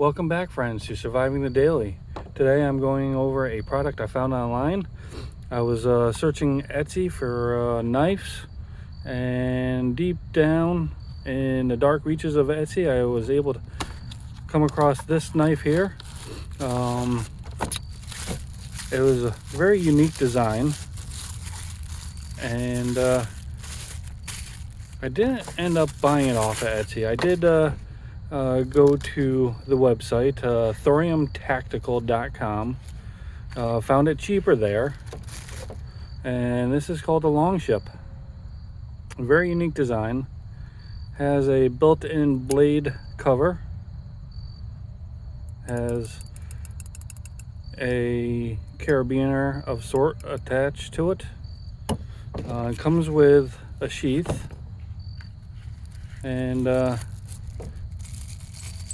Welcome back, friends, to Surviving the Daily. Today I'm going over a product I found online. I was searching Etsy for knives, and deep down in the dark reaches of Etsy I was able to come across this knife here. It was a very unique design, and I didn't end up buying it off of Etsy. I did go to the website, thoriumtactical.com. Found it cheaper there, and this is called the Longship. A very unique design. Has a built-in blade cover. Has a carabiner of sort attached to it. It comes with a sheath and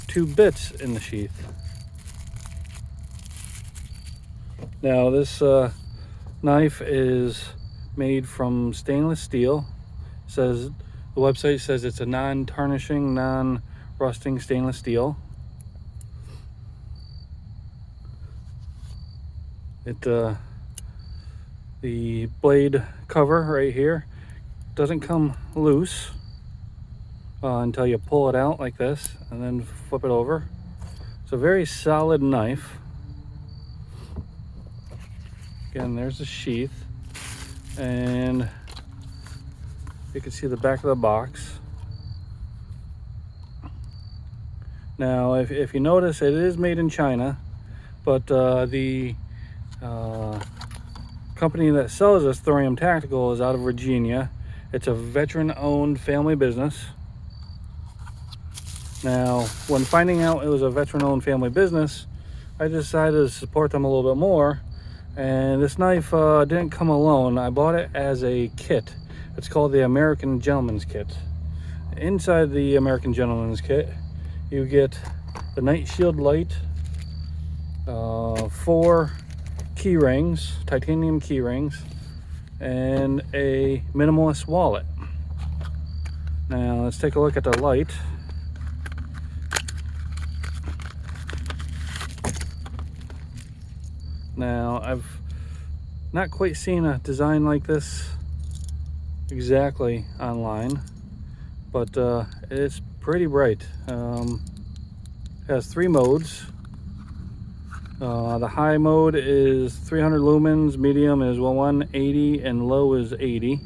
two bits in the sheath. Now this knife is made from stainless steel. The website says it's a non-tarnishing, non-rusting stainless steel. The blade cover right here doesn't come loose until you pull it out like this and then flip it over. It's a very solid knife. Again, there's the sheath, and you can see the back of the box. Now if you notice, it is made in China, but the company that sells this, Thoriam Tactical, is out of Virginia. It's a veteran-owned family business. Now, when finding out it was a veteran-owned family business, I decided to support them a little bit more. And this knife didn't come alone. I bought it as a kit. It's called the American Gentleman's Kit. Inside the American Gentleman's Kit, you get the Night Shield light, 4 key rings, titanium key rings, and a minimalist wallet. Now let's take a look at the light. Now I've not quite seen a design like this exactly online, but it's pretty bright. It has 3 modes. The high mode is 300 lumens, medium is 180, and low is 80.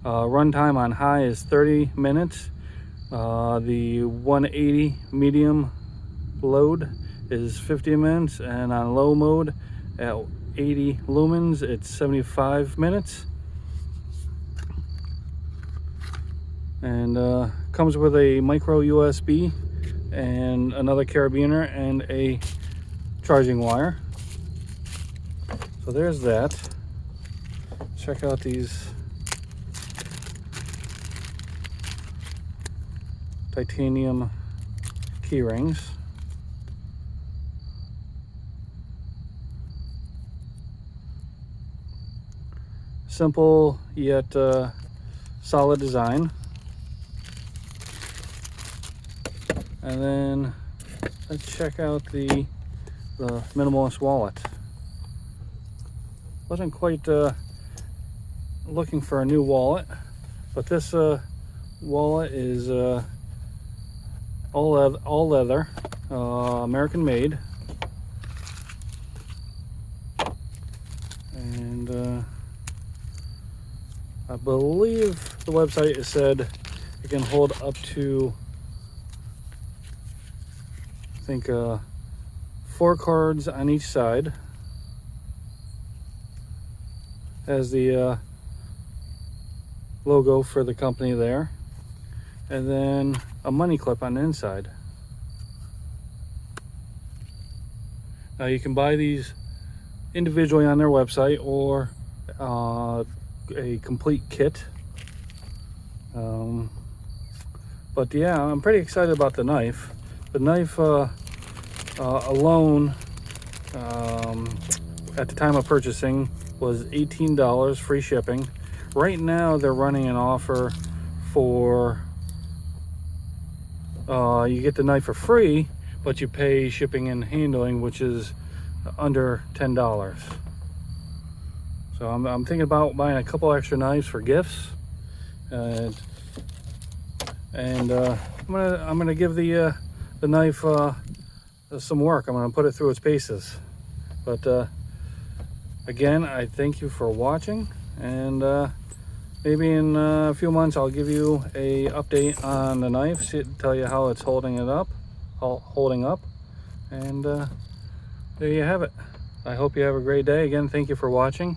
Runtime on high is 30 minutes. The 180 medium load is 50 minutes, and on low mode at 80 lumens it's 75 minutes. And comes with a micro USB and another carabiner and a charging wire. So there's that. Check out these titanium key rings. Simple yet solid design. And then let's check out the minimalist wallet. Wasn't quite looking for a new wallet, but this wallet is all leather, American made, and I believe the website has said it can hold up to, I think, 4 cards on each side. Has the logo for the company there, and then a money clip on the inside. Now you can buy these individually on their website, or a complete kit. But yeah, I'm pretty excited about the knife. The knife alone, at the time of purchasing, was $18, free shipping. Right now they're running an offer for you get the knife for free, but you pay shipping and handling, which is under $10. So I'm thinking about buying a couple extra knives for gifts, and I'm gonna give the knife some work. I'm gonna put it through its paces. But again, I thank you for watching, and maybe in a few months I'll give you a update on the knife, tell you how it's holding up, and there you have it. I hope you have a great day. Again, thank you for watching.